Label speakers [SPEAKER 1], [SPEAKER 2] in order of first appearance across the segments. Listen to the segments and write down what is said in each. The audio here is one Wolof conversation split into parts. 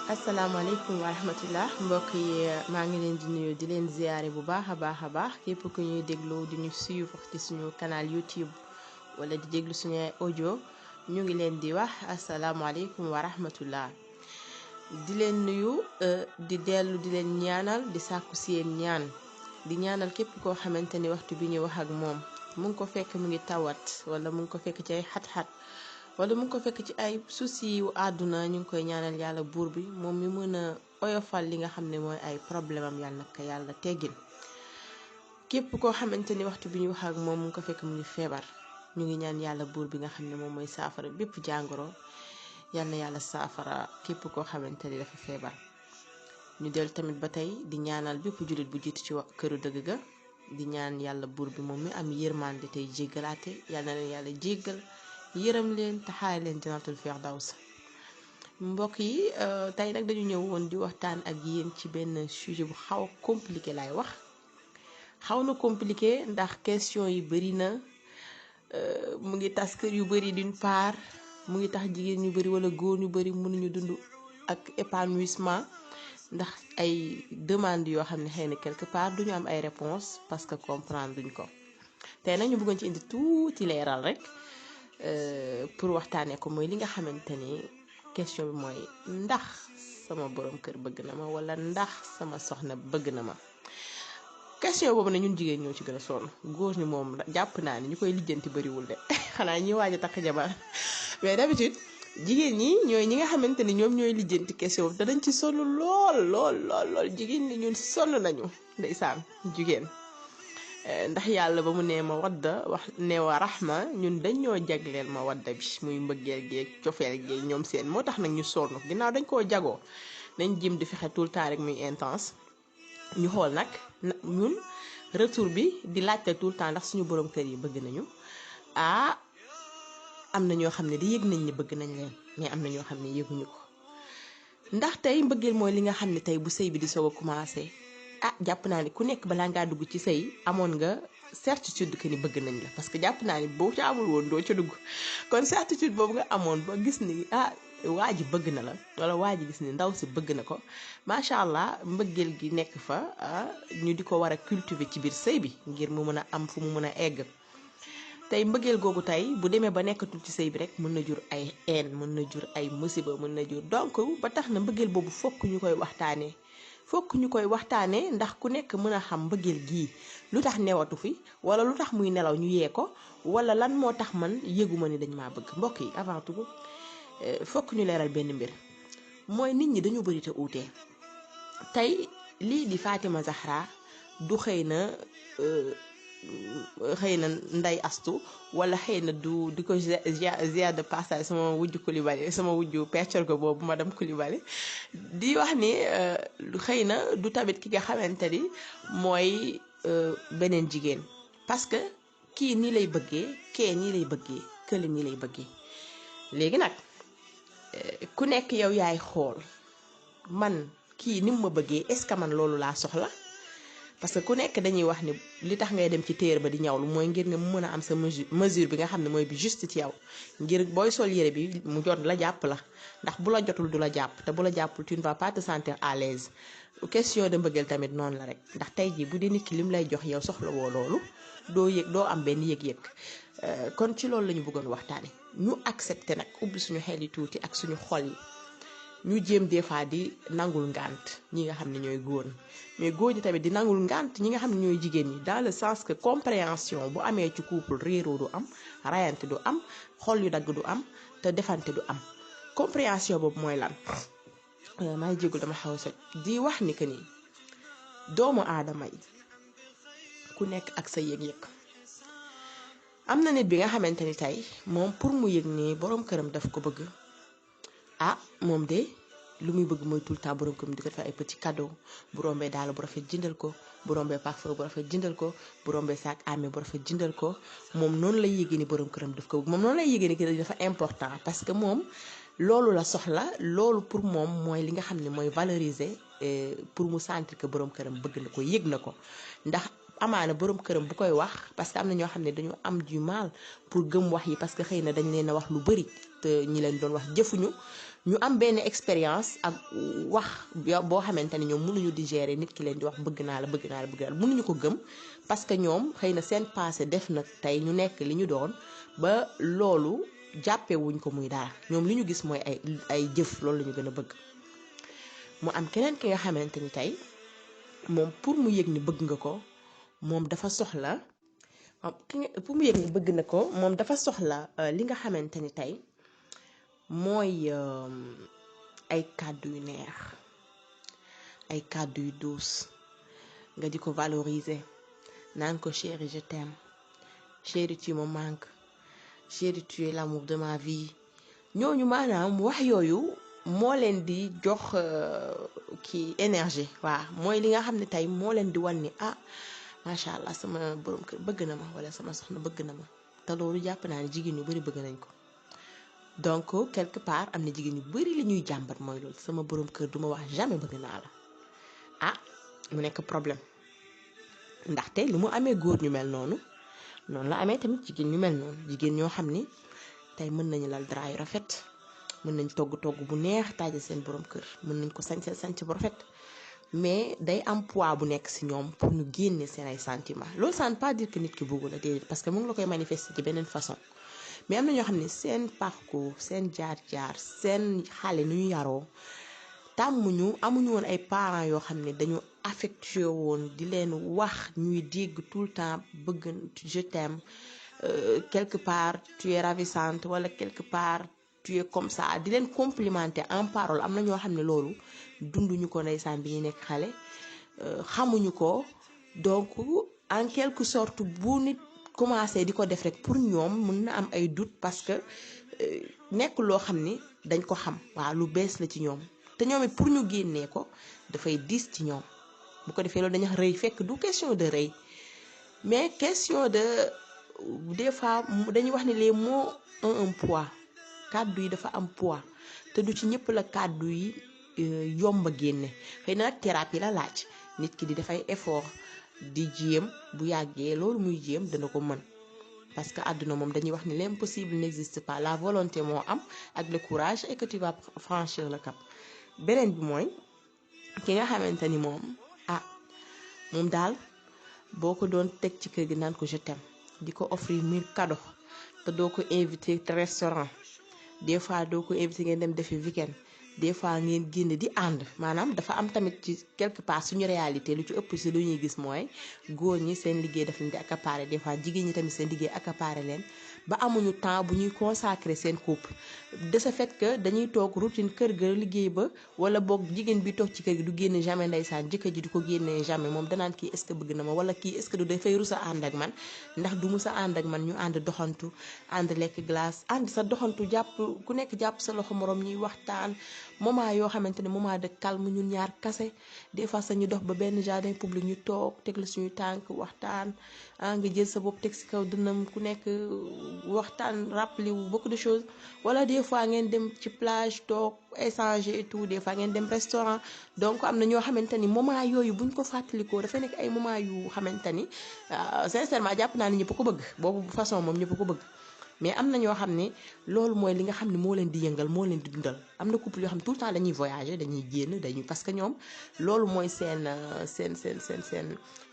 [SPEAKER 1] asalaamaaleykum wa rahmatullah mbokk yi maa ngi leen di nuyu di leen ziyaare bu baax a baax képp ku ñuy déglu di ñu suivre ci suñu canal YouTube wala di déglu suñu audio ñu ngi leen di wax asalaamaaleykum wa rahmatullah di leen nuyu di dellu di leen ñaanal di sàkku si yéen ñaan di ñaanal képp koo xamante ni waxtu bi ñu wax ak moom mu ngi ko fekk mu ngi tawat wala mu ngi ko fekk ci ay xat-xat wala mu ngi ko fekk ci ay soucis yu àdduna ñu ngi koy ñaanal yàlla buur bi moom mi mën a oyofal li nga xam ne mooy ay problème am yàlla nag yàlla teggil képp koo xamante ni waxtu bi ñu wax ak moom mu ngi ko fekk mu ngi feebar ñu ngi ñaan yàlla buur bi nga xam ne moom mooy saafara bépp jàngoro yal na yàlla saafara képp koo xamante ni dafa feebar. ñu del tamit ba tey di ñaanal bépp jullit bu jiitu ci këru dëgg ga di ñaan yàlla buur bi moom mi am yërmande tey jéggalaate yal na leen yàlla jéggal yërëm leen te xaare leen jannatul firdaws. mbokk yi tey nag dañu ñëw woon di waxtaan ak yéen ci benn sujet bu xaw a compliqué laay wax xaw na compliqué ndax question yi bëri na mu ngi tas kër yu bëri d'une part mu ngi tax jigéen ñu bëri wala góor ñu bëri mënuñu dund ak épanouissement ndax ay demande yoo xam ne xëy na quelque part duñu am ay réponse parce que comprendre duñ ko tey nag ñu bëggoon ci indi tuuti leeral rek pour waxtaanee ko mooy li nga xamante ni question bi mooy ndax sama borom kër bëgg na ma wala ndax sama soxna bëgg na ma. question boobu ne ñun jigéen ñoo ci gën a sonn góor ñi moom jàpp naa ni ñu koy lijjanti bëriwul de xanaa ñi waaj a takk jabar mais d'habitude jigéen ñi ñooy ñi nga xamante ni ñoom ñooy lijjanti question boobu te dañ ci sonn lool jigéen ñi ñun sonn nañu ndeysaan jigéen. ndax yàlla ba mu nee ma wadda wax ne wa raxma ñun dañoo jagleel ma wadda bi muy mbëggeel geeg cofeel geeg ñoom seen moo tax nag ñu sonn ginnaaw dañ koo jagoo nañ jëm di fexe tout le temps rek muy intense ñu xool nag ñun retour bi di laajte tout le temps ndax suñu borom kër yi bëgg nañu am na ñoo xam ne di yëg nañ ne bëgg nañ leen mais am na ñoo xam ne yëguñu ko ndax tey mbëggeel mooy li nga xam ne tey bu sëy bi di soog a commencé jàpp naa ni ku nekk balaa ngaa dugg ci sëy amoon nga certitude que ni bëgg nañ la parce que jàpp naa ni boo ca amul woon doo ca dugg kon certitude boobu nga amoon ba gis ni waa ji bëgg na la wala waa ji gis ni ndaw si bëgg na ko macha allah mbëggeel gi nekk fa ñu di ko war a cultiver ci biir sëy bi ngir mu mën a am fu mu mën a egg. tey mbëggeel googu tey bu demee ba nekkatul ci sëy bi rek mën na jur ay haine mën na jur ay musiba mën na jur donc ba tax na mbëggeel boobu fokk ñu koy waxtaanee. fokk ñu koy waxtaanee ndax ku nekk mën a xam mbëggeel gii lu tax newatu fi wala lu tax muy nelaw ñu yee ko wala lan moo tax man yëguma ni dañ maa bëgg mbokk yi avant tout fokk ñu leeral benn mbir mooy nit ñi dañu bëri te uute tey lii di Fatima Zahra du xëy na Ndey Astu wala xëy na du di ko ziar de passage sama wujju Coulibaly sama wujju peccorgo boobu madame Coulibaly di wax ni xëy na du tamit ki nga xamante ni mooy beneen jigéen parce que kii nii lay bëggee kee nii lay bëggee kële nii lay bëggee léegi nag ku nekk yow yaay xool man kii ni mu ma bëggee est-ce que man loolu laa soxla parce que ku nekk dañuy wax ni li tax ngay dem ci téer ba di ñawlu mooy ngir nga mën a am sa mesure bi nga xam ne mooy bi juste ci yow ngir booy sol yére bi mu jot la jàpp la ndax bu la jotul du la jàpp te bu la jàppul tu ne vas pas te sentir à l'aise question de mbëggeel tamit noonu la rek ndax tey jii bu dee nit ki lim lay jox yow soxla woo loolu doo am benn yëg-yëg kon ci loolu la ñu bëggoon waxtaane ñu accepté nag ubbi suñu xel yi tuuti ak suñu xol yi ñu jéem des fois di nangul ngànt ñi nga xam ne ñooy góor mais góor ñi tamit di nangul ngànt ñi nga xam ne ñooy jigéen ñi dans le sens que compréhension bu amee ci couple réeroo du am rayante du am xol yu dagg du am te defante du am compréhension boobu mooy lan maa ngi jégul dama xaw a soj di wax ni que ni doomu aadama yi ku nekk ak sa yëg-yëg am na nit bi nga xamante ni tey moom pour mu yëg ni borom këram daf ko bëgg moom de lu muy bëgg mooy tout le temps borom këram di ko def ay petit cadeau bu rombee daal bu rafet jëndal ko bu rombee parfum bu rafet jëndal ko bu rombee sac à main bu rafet jëndal ko moom noonu lay yëgee ni borom këram daf ko bëgg moom noonu lay yëgee ni dafa important parce que moom loolu la soxla loolu pour moom mooy li nga xam ne mooy valoriser pour mu sentir que borom këram bëgg na ko yëg na ko ndax amaana borom këram bu koy wax parce que am na ñoo xam ne dañu am du mal pour gëm wax yi parce que xëy na dañ leen a wax lu bari te ñi leen doon wax jëfuñu ñu am benn expérience ak wax boo xamante ne ñoom mënuñu digérer nit ki leen di wax bëgg naa la bëgg naa la bëgg naa la mënuñu ko gëm parce que ñoom xëy na seen passé def na tey ñu nekk li ñu doon ba loolu jàppewuñ ko muy dara ñoom li ñu gis mooy ay jëf loolu la ñu gën a bëgg. mu am keneen ki nga xamante ni tey moom pour mu yëg ni bëgg nga ko moom dafa soxla pour mu yëg ni bëgg na ko moom dafa soxla li nga xamante ni tey mooy ay kàddu yu neex ay kàddu yu douce nga di ko valoriser naan ko chérie je t'aime chérie tu me manques chérie tu es l'amour de ma vie ñooñu maanaam wax yooyu moo leen di jox kii énergie waaw mooy li nga xam ne tey moo leen di wan ni ah macha allah sama borom kër bëgg na ma wala sama soxna bëgg na ma te loolu jàpp naa ne jigéen ñu bari bëgg nañ ko donc quelque part am na jigéen ñu bari li ñuy jàmbat mooy loolu sama borom kër du ma wax jamais bëgg naa la ah mu nekk problème ndaxte lu mu amee góor ñu mel noonu la amee tamit jigéen ñu mel noonu jigéen ñoo xam ni tey mën nañu lal drap yu rafet mën nañ togg bu neex taaje seen borom kër mën nañ ko sañse bu rafet mais day am poids bu nekk ci ñoom pour ñu génne seen ay sentiments loolu ça ne veut pas dire que nit ki bëggu la déedéet parce que mu ngi la koy manifester ci beneen façon mais am na ñoo xam ne seen parcours seen jaar-jaar seen xale nu ñu yaroo amuñu woon ay parents yoo xam ne dañu affectueux woon di leen wax ñuy dégg tout le temps bëgg je t'aime quelque part tu es ravissante wala quelque part tu es comme ça di leen complimenter en parole am na ñoo xam ne loolu dunduñu ko ndeysaan bi ñu nekk xale xamuñu ko donc en quelque sorte bu nit commencé di ko def rek pour ñoom mën na am ay doute parce que nekk loo xam ni dañ ko xam waaw lu bees la ci ñoom te ñoom it pour ñu génnee ko dafay diis ci ñoom bu ko defee loolu dañuy wax rëy fekk du question de rëy mais question de des fois dañuy wax ni les mots ont un poids kàddu yi dafa am poids te du ci ñëpp la kàddu yi yomb a génne xëy na nag thérapie la laaj nit ki di dafay effort di jéem bu yàggee loolu muy jéem dana ko mën parce que àdduna moom dañuy wax ni l'impossible n'existe pas la volonté moo am ak le courage et que tu vas franchir le cap beneen bi mooy ki nga xamante ni moom moom daal boo ko doon teg ci kër gi naan ko je t'aime di ko offrir 1000 cadeaux te doo ko invité restaurant des fois doo ko invité ngeen dem defi weekend des fois ngeen génn di ànd maanaam dafa am tamit ci quelque part suñu réalité lu ci ëpp si lu ñuy gis mooy góor ñi seen liggéey daf leen di accaparer des fois jigéen ñi tamit seen liggéey accaparer leen ba amuñu temps bu ñuy consacrer seen couple de ce fait que dañuy toog routine kër ga liggéey ba wala boog jigéen bi toog ci kër gi du génn jamais ndeysaan jëkkër ji du ko génnee jamais moom danaan kii est-ce que bëgg na ma wala kii est-ce que du dafay rus a ànd ak man ndax du mus a ànd ak man ñu ànd doxantu ànd lekk glace ànd sa doxantu jàpp ku nekk jàpp sa loxo morom ñuy waxtaan moment yoo xamante ne moment de calme ñun ñaar kase des fois sax ñu dox ba benn jardin public ñu toog teg la suñu tànk waxtaan nga jël sa bopp teg si kaw dënam ku nekk waxtaan rappelé wu beaucoup de choses wala des fois ngeen dem ci plage toog échanger et tout des fois ngeen dem restaurant donc am na ñoo xamante ni moment yooyu buñ ko fàttalikoo dafa nekk ay moment yu xamante ni sincèrement jàpp naa ni ñëpp ko bëgg boobu bu façon moom ñëpp ko bëgg mais am na ñoo xam ne loolu mooy li nga xam ne moo leen di yëngal moo leen di dundal am na couple yoo xam ne tout le temps dañuy voyager dañuy génn dañuy parce que ñoom loolu mooy seen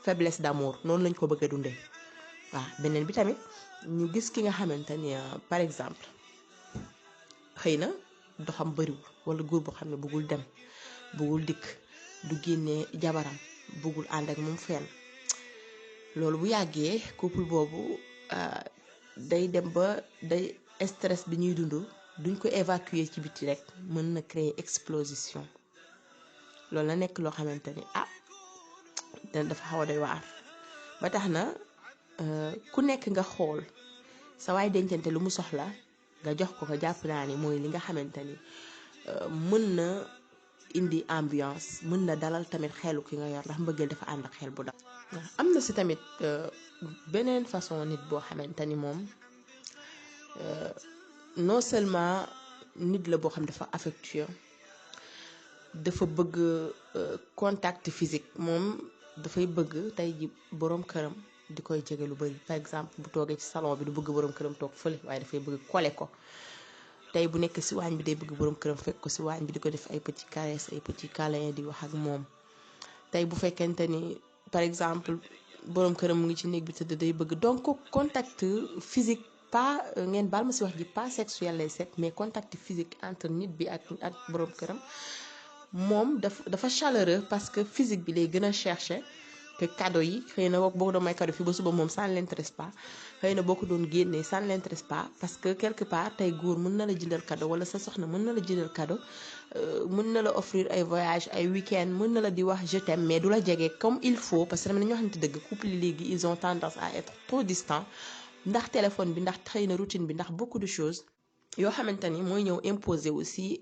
[SPEAKER 1] faiblesse d'amour noonu lañ ko bëgg a dundee waaw beneen bi tamit ñu gis ki nga xamante ni par exemple xëy na doxam bëriwul wala góor boo xam ne bëggul dem bëggul dikk du génnee jabaram bëggul ànd ak moom fenn loolu bu yàggee couple boobu day dem ba day stress bi ñuy dund duñ ko évacuer ci biti rek mën na créer explosion loolu la nekk loo xamante ni dafa xaw a doy waar ba tax na ku nekk nga xool sa waay dencante lu mu soxla nga jox ko jàpp naa ni mooy li nga xamante ni mën na indi ambiance mën na dalal tamit xelu ki nga yor ndax mbëggeel dafa ànd ak xel bu dal am na si tamit beneen façon nit boo xamante ni moom non seulement nit la boo xam dafa affectueux dafa bëgg contact physique moom dafay bëgg tey ji borom këram di koy jege lu bari. Par exemple bu toogee ci salon bi du bëgg borom këram toog fële waaye dafay bëgg kole ko. tey bu nekk si waañ bi day bëgg borom këram fekk ko si waañ bi di ko def ay petit caresses ay petit câlin di wax ak moom. tey bu fekkente ni par exemple borom këram mu ngi ci néeg bi tëdd day bëgg donc contact physique pas ngeen baal ma si wax ji pas sexuel lay set mais contact physique entre nit bi ak borom këram moom dafa chaleureux parce que physique bi lay gën a chercher que cadeau yi. xëy na boo ko doon may cadeau fii ba suba moom ça ne l'intéresse pas. xëy na boo ko doon génnee ça ne l'intéresse pas parce que quelque part tey góor mën na la jëndal cadeau wala sa soxna mën na la jëndal cadeau mën na la offrir ay voyage ay week-end mën na la di wax je t'aime mais du la jege comme il faut parce que dama ne ñoo xamante dëgg couple yi léegi ils ont tendance à être trop distants ndax téléphone bi ndax xëy na routine bi ndax beaucoup de choses yoo xamante ni mooy ñëw imposer aussi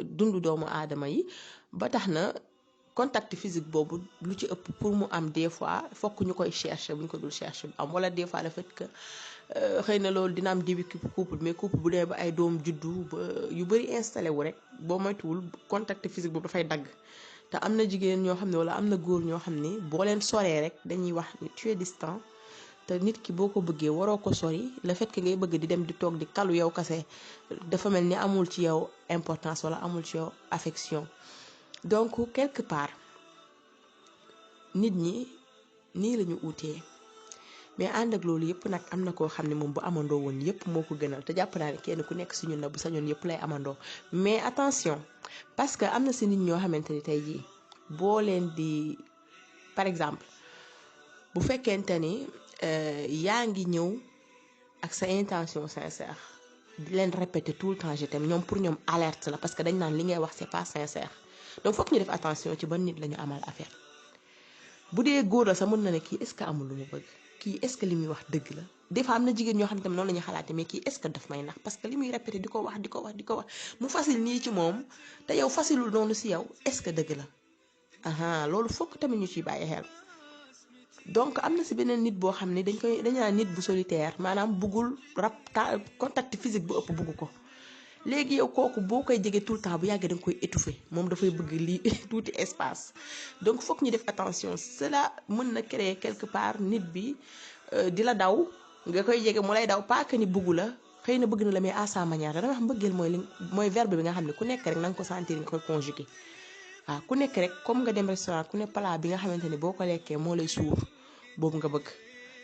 [SPEAKER 1] dundu doomu aadama yi ba tax na contact physique boobu lu ci ëpp pour mu am des fois fokk ñu koy chercher bu ñu ko dul chercher am wala des fois le fait que xëy na loolu dina am début couple mais couple bu dee ba ay doom juddu ba yu bari installé wu rek boo moytuwul contact physique boobu dafay dagg. te am na jigéen ñoo xam ne wala am na góor ñoo xam ne boo leen soree rek dañuy wax ni tu es distant te nit ki boo ko bëggee waroo ko sori le fait que ngay bëgg di dem di toog di kalu yow kase dafa mel ni amul ci yow importance wala amul ci yow affection. donc quelque part nit ñi nii la ñu uutee mais ànd ak loolu yëpp nag am na koo xam ne moom bu amandoo woon yëpp moo ko gënal te jàpp naa ne kenn ku nekk si ñun na bu sañoon yëpp lay amandoo mais attention parce que am na si nit ñoo xamante ni tey jii boo leen di par exemple bu fekkente ni yaa ngi ñëw ak sa intention sincère di leen répéter tout le temps je t'aime ñoom pour ñoom alerte la parce que dañ naan li ngay wax c'est pas sincère. donc fokk ñu def attention ci ban nit la ñu amal affaire bu dee góor la sax mën na ne kii est-ce que amul lu mu bëgg kii est-ce que li muy wax dëgg la des fois am na jigéen ñoo xam ne tamit noonu la ñuy xalaate mais kii est-ce que daf may nax parce que li muy répété di ko wax mu facile nii ci moom te yow facilul noonu si yow est-ce que dëgg la loolu fokk tamit ñu ciy bàyyi xel. donc am na si beneen nit boo xam ne dañu naan nit bu solitaire maanaam buggul contact physique bu ëpp bugg ko. léegi yow kooku boo koy jege tout le temps bu yàggee da nga koy étouffer moom dafay bëgg lii tuuti espace donc fokk ñu def attention cela mën na créer quelque part nit bi di la daw nga koy jege mu lay daw pas que ni bëggu la xëy na bëgg na la mais à sa manière dama wax mbëggeel mooy verbe bi nga xam ne ku nekk rek na nga ko sentir nga koy conjuguer waaw ku nekk rek comme nga dem restaurant ku ne plat bi nga xamante ni boo ko lekkee moo lay suur boobu nga bëgg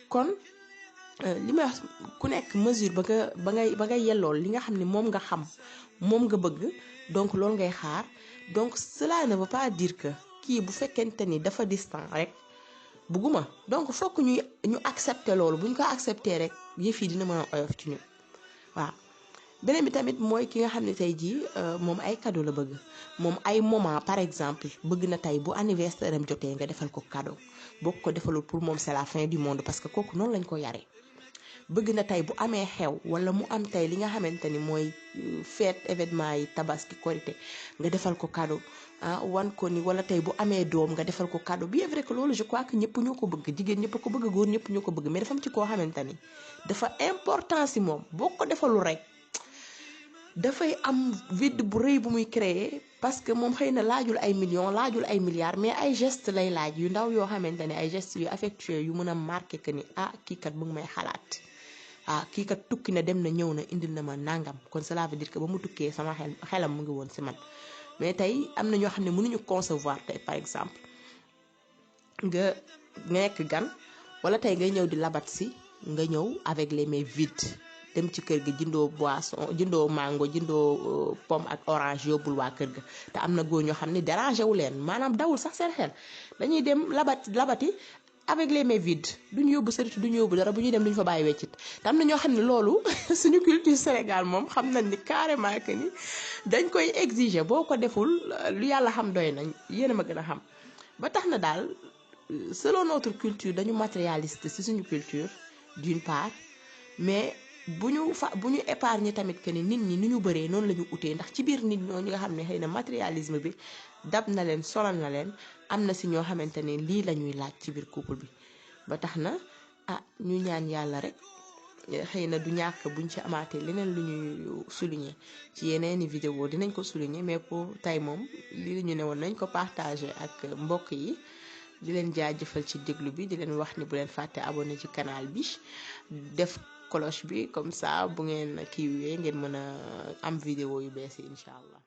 [SPEAKER 1] kon. li may wax ku nekk mesure ba ngay yellool li nga xam ne moom nga xam moom nga bëgg donc loolu ngay xaar donc cela ne veut pas dire que kii bu fekkente ni dafa distant rek bëgguma donc fokk ñu accepter loolu bu ñu ko accepter rek yëf yi dina mën a oyof ci ñu waaw. beneen bi tamit mooy ki nga xam ne tey jii moom ay cadeau la bëgg moom ay moment par exemple bëgg na tey bu anniversaire am jotee nga defal ko cadeau boo ko defalul pour moom c'est la fin du monde parce que kooku noonu lañ ko yaree. bëgg na tey bu amee xew wala mu am tey li nga xamante ni mooy fête événement yi tabaski korité nga defal ko cadeau wan ko ni wala tey bu amee doom nga defal ko cadeau bien vrai que loolu je crois que ñëpp ñoo ko bëgg jigéen ñëpp ko bëgg góor ñëpp ñoo ko bëgg mais dafa am ci koo xamante ni dafa important si moom boo ko defalul rek dafay am vide bu rëy bu muy créer parce que moom xëy na laajul ay millions laajul ay milliards mais ay gestes lay laaj yu ndaw yoo xamante ne ay gestes yu affectueux yu mën a marqué que ni kii kat mu ngi may xalaat. kii kat tukki na dem na ñëw na indil na ma nangam kon cela veut dire que ba mu tukkee sama xelam mu ngi woon si man mais tey am na ñoo xam ne mënuñu concevoir tey par exemple nga nekk gan wala tey ngay ñëw di labat si nga ñëw avec les mains vides dem ci kër ga jëndoo boisson jëndoo mango jëndoo pomme ak orange yóbbul waa kër ga te am na góor ñoo xam ne dérangé wu leen maanaam dawul sax seen xel dañuy dem labati avec les mains vides duñu yóbbu sëriñ duñu yóbbu dara bu ñuy dem duñu fa bàyyi weccit te am na ñoo xam ne loolu suñu culture Sénégal moom xam nañ ni carrément que ni dañ koy exiger boo ko deful lu yàlla xam doy nañ yéen a ma gën a xam ba tax na daal selon notre culture dañu matérialiste ci suñu culture d'une part mais bu ñu épargner tamit que ni nit ñi ni ñu bëree noonu la ñu utee ndax ci biir nit ñoo ñi nga xam ne xëy na matérialisme bi dab na leen solal na leen am na si ñoo xamante ne lii la ñuy laaj ci biir couple bi ba tax na ñu ñaan yàlla rek xëy na du ñàkk buñ ci amaatee leneen lu ñuy souligner ci yeneeni vidéo dinañ ko souligner mais pour tey moom lii la ñu ne woon nañ ko partager ak mbokk yi di leen jaajëfal ci déglu bi di leen wax ni bu leen fàtte abonné ci canal bi def cloche bi comme ça bu ngeen kiiwee ngeen mën a am vidéo yu bees yi incha allah.